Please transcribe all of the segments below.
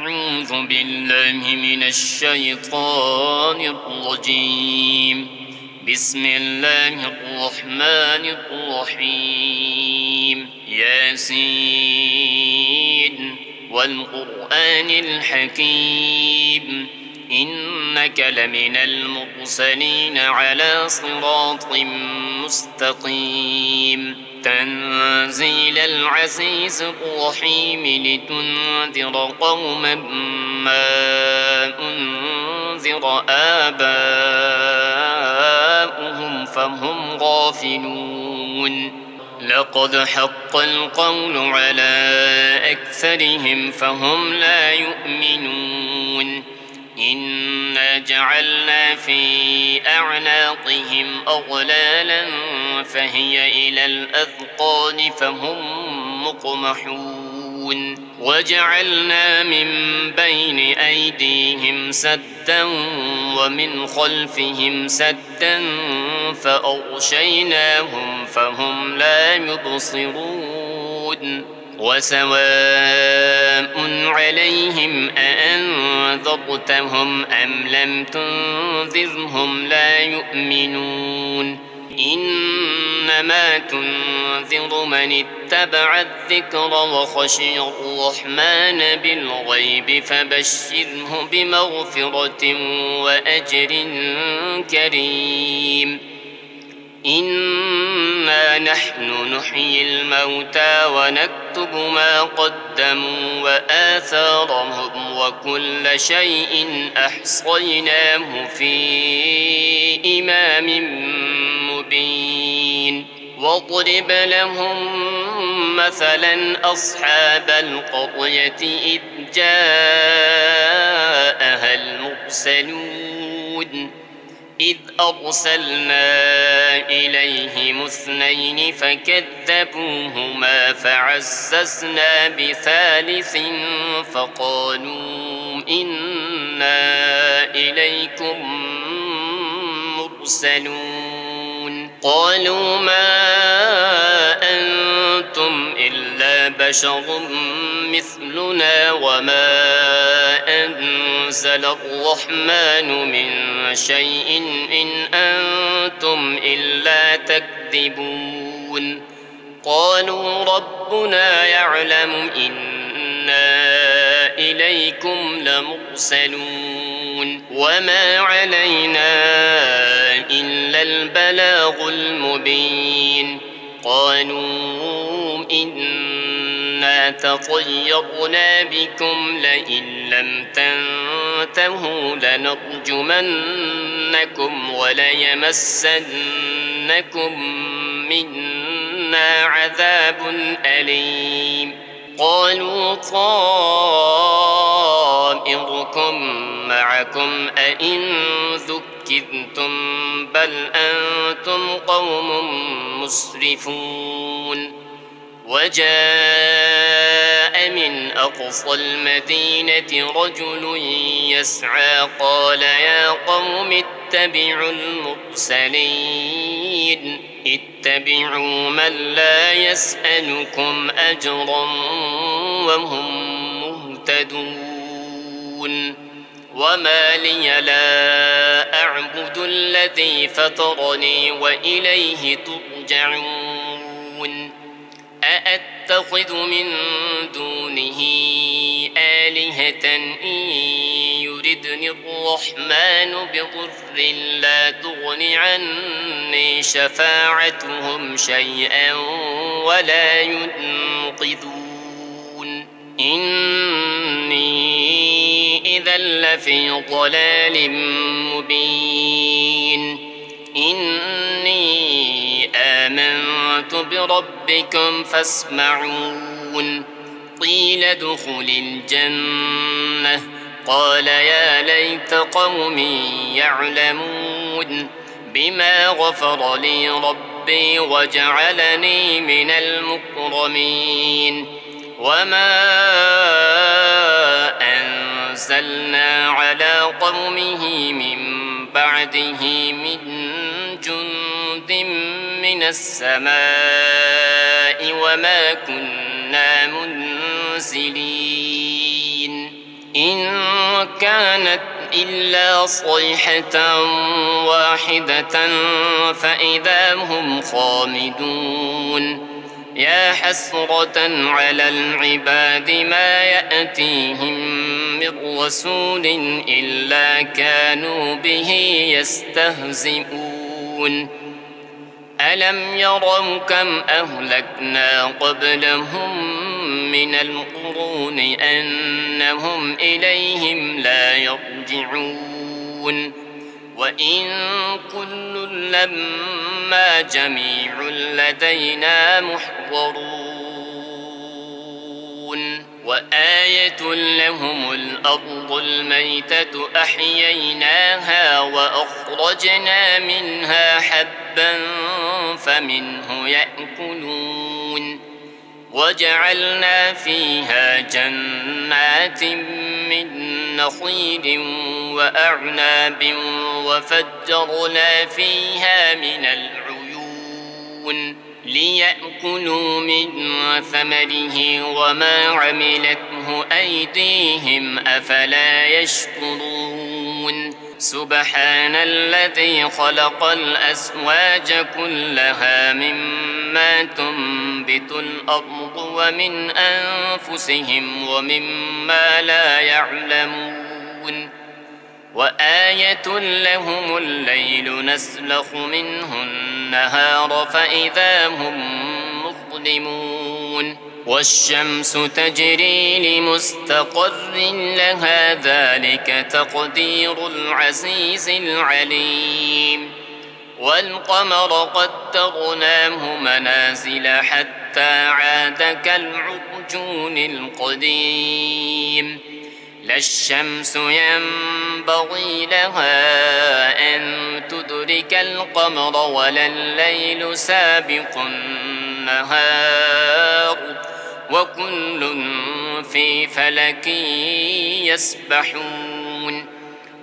أعوذ بالله من الشيطان الرجيم. بسم الله الرحمن الرحيم. ياسين والقرآن الحكيم إنك لمن المرسلين على صراط مستقيم. تنزيل العزيز الرحيم لتنذر قوما ما أنذر آباؤهم فهم غافلون. لقد حق القول على أكثرهم فهم لا يؤمنون. إنا جعلنا في أعناقهم أغلالا فهي إلى الأذقان فهم مقمحون. وجعلنا من بين أيديهم سدا ومن خلفهم سدا فأغشيناهم فهم لا يبصرون. وسواء عليهم أأنذرتهم أم لم تنذرهم لا يؤمنون. إنما تنذر من اتبع الذكر وخشي الرحمن بالغيب فبشره بمغفرة وأجر كريم. إنا نحن نحيي الموتى ونكتب ما قدموا وآثارهم وكل شيء أحصيناه في إمام مبين. واضرب لهم مثلا أصحاب القرية إذ جاءها المرسلون. إذ أرسلنا إليهم اثنين فكذبوهما فعززنا بثالث فقالوا إنا إليكم مرسلون. قالوا ما أنتم إلا بشر مثلنا وما أنزل الرحمن من شيء إن أنتم إلا تكذبون. قالوا ربنا يعلم إنا إليكم لمرسلون وما علينا إلا البلاغ المبين. قالوا إنا تطيرنا بكم لئن لم تنتهوا لنرجمنكم وليمسنكم منا عذاب أليم. قالوا طائركم معكم أئن ذكرتم بل أنتم قوم مسرفون. وجاء من أقصى المدينة رجل يسعى قال يا قوم اتبعوا المرسلين اتبعوا من لا يسألكم أجرا وهم مهتدون. وما لي لا أعبد الذي فطرني وإليه ترجعون. أأتخذ من دونه آلهة إن يردني الرحمن بضر لا تغن عني شفاعتهم شيئا ولا ينقذون. إني إذا لفي ضلال مبين. إني آمنت بربكم فاسمعون. قيل ادخل الجنة قال يا ليت قومي يعلمون بما غفر لي ربي وجعلني من المكرمين. وما أنزلنا على قومه من بعده من جند من السماء وما كنا منزلين. إن كانت إلا صيحة واحدة فإذا هم خامدون يا حسرة على العباد ما يأتيهم من رسول إلا كانوا به يستهزئون ألم يروا كم أهلكنا قبلهم من القرون أنهم إليهم لا يرجعون وإن كل لما جميع لدينا محضرون وآية لهم الأرض الميتة أحييناها وأخرجنا منها حبا فمنه يأكلون وجعلنا فيها جنات من نخيل وأعناب وفجرنا فيها من العيون ليأكلوا من ثمره وما عملته أيديهم أفلا يشكرون سبحان الذي خلق الأزواج كلها مما تنبت الأرض ومن أنفسهم ومما لا يعلمون وآية لهم الليل نسلخ منه النهار فإذا هم مظلمون والشمس تجري لمستقر لها ذلك تقدير العزيز العليم والقمر قدرناه منازل حتى عاد كالعرجون القديم لا الشمس ينبغي لها أن تدرك القمر ولا الليل سابق النهار وكل في فلك يسبحون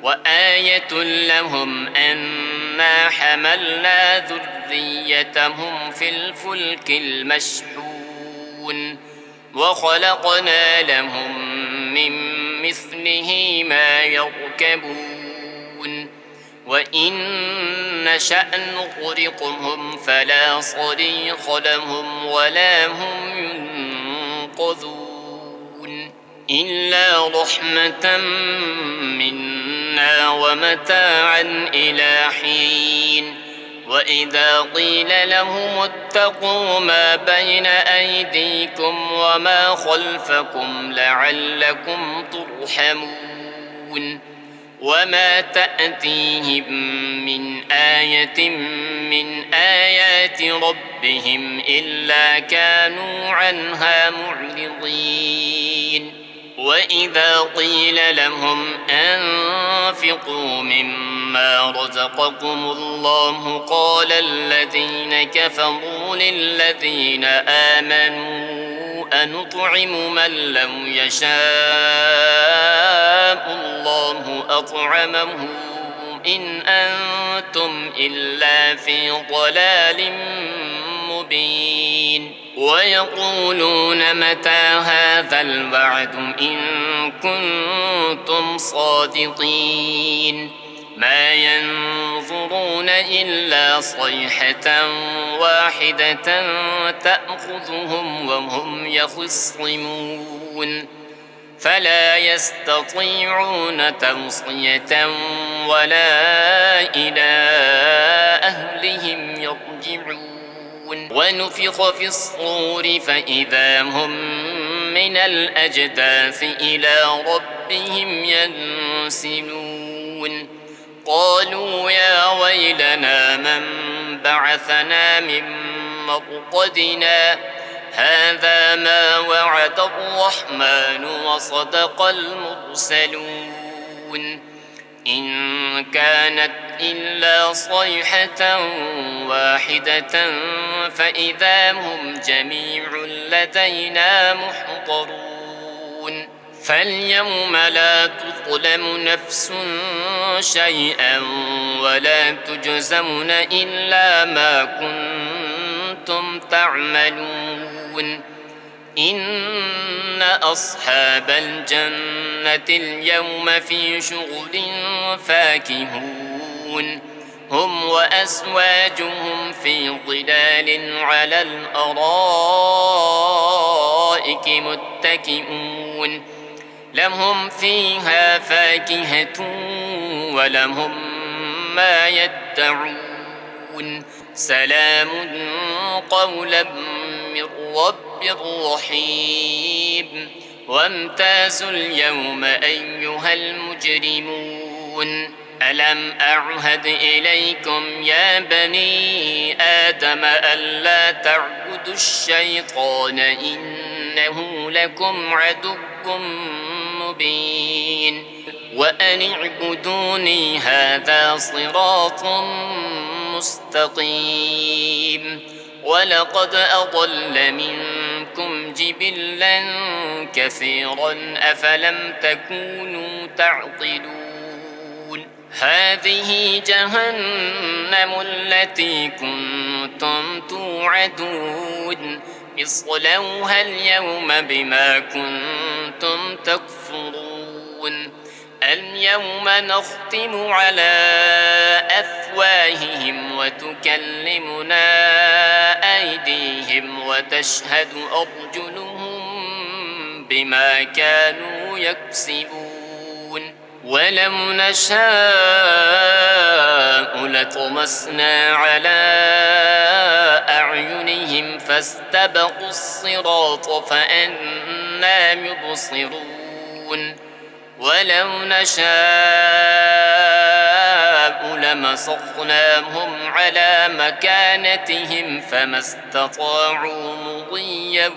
وآية لهم أنا حملنا ذريتهم في الفلك المشحون وخلقنا لهم من مثله ما يركبون وإن نشأ نغرقهم فلا صريخ لهم ولا هم ينقذون إلا رحمة منا ومتاعا إلى حين وإذا قيل لهم اتقوا ما بين أيديكم وما خلفكم لعلكم ترحمون وما تأتيهم من آية من آيات ربهم إلا كانوا عنها معرضين وإذا قيل لهم أنفقوا مما رزقكم الله قال الذين كفروا للذين آمنوا أنطعم من لو يشاء الله أطعمه إن أنتم إلا في ضلال مبين ويقولون متى هذا الوعد إن كنتم صادقين ما ينظرون إلا صيحة واحدة تأخذهم وهم يخصمون فلا يستطيعون توصية ولا إلى أهلهم يرجعون ونفخ في الصور فإذا هم من الأجداث إلى ربهم ينسلون قالوا يا ويلنا من بعثنا من مرقدنا هذا ما وعد الرحمن وصدق المرسلون إن كانت إلا صيحة واحدة فإذا هم جميع لدينا محضرون فاليوم لا تظلم نفس شيئا ولا تجزون إلا ما كنتم تعملون إن أصحاب الجنة اليوم في شغل فاكهون هم وأزواجهم في ظلال على الأرائك متكئون لهم فيها فاكهة ولهم ما يدعون سلام قولا من رب رحيم وامتازوا اليوم أيها المجرمون ألم أعهد إليكم يا بني آدم ألا تعبدوا الشيطان إنه لكم عدو مبين وأن اعبدوني هذا صراط مستقيم ولقد أضل منكم جبلا كثيرا أفلم تكونوا تعقلون هذه جهنم التي كنتم توعدون اصلوها اليوم بما كنتم تكفرون اليوم نختم على أفواههم وتكلمنا أيديهم وتشهد أرجلهم بما كانوا يكسبون ولو نشاء لطمسنا على أعينهم فاستبقوا الصراط فأنى يبصرون ولو نشاء لمسخناهم على مكانتهم فما استطاعوا مضيا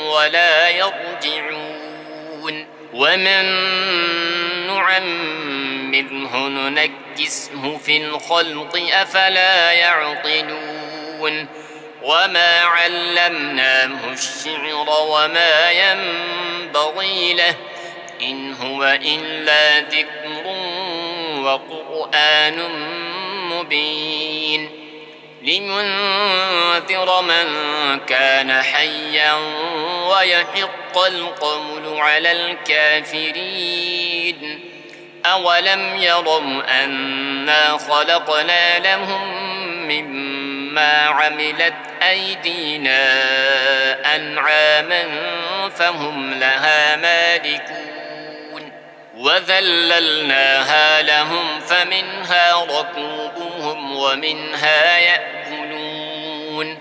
ولا يرجعون ومن نعمره ننكسه في الخلق أفلا يعقلون وما علمناه الشعر وما ينبغي له إن هو إلا ذكر وقرآن مبين لينذر من كان حيا ويحق القول على الكافرين أولم يروا أنا خلقنا لهم مما عملت أيدينا أنعاما فهم لها مالكون وذللناها لهم فمنها ركوبهم ومنها يأكلون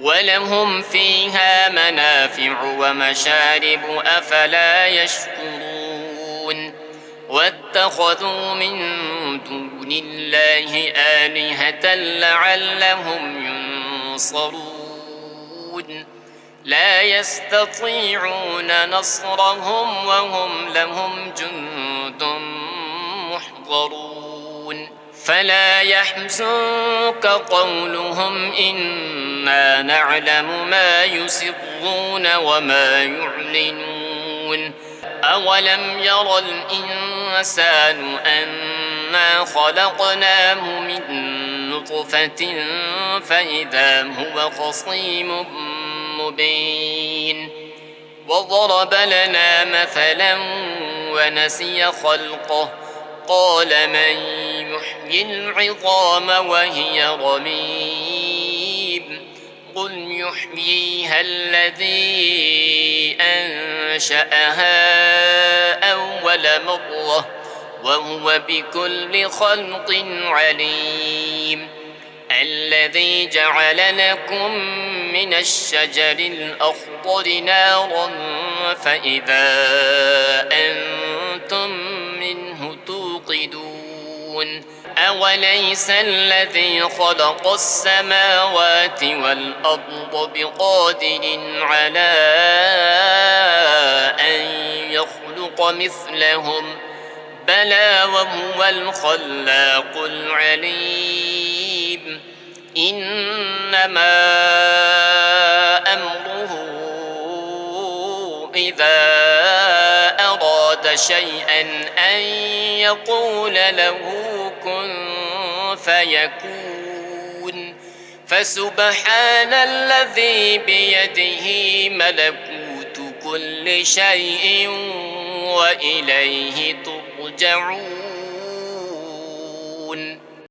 ولهم فيها منافع ومشارب أفلا يشكرون واتخذوا من دون الله آلهة لعلهم ينصرون لا يستطيعون نصرهم وهم لهم جند محضرون فلا يحزنك قولهم إنا نعلم ما يسرون وما يعلنون أولم ير الإنسان أنا خلقناه من نطفة فإذا هو خصيم مبين وضرب لنا مثلا ونسي خلقه قال من يحيي العظام وهي رميم قل يحييها الذي أنشأها أول مرة وهو بكل خلق عليم الذي جعل لكم من الشجر الأخضر نارا فإذا أنتم منه توقدون أوليس الذي خلق السماوات والأرض بقادر على أن يخلق مثلهم بلى وهو الخلاق العليم إنما أمره إذا أراد شيئا أن يقول له كن فيكون فسبحان الذي بيده ملكوت كل شيء وإليه ترجعون.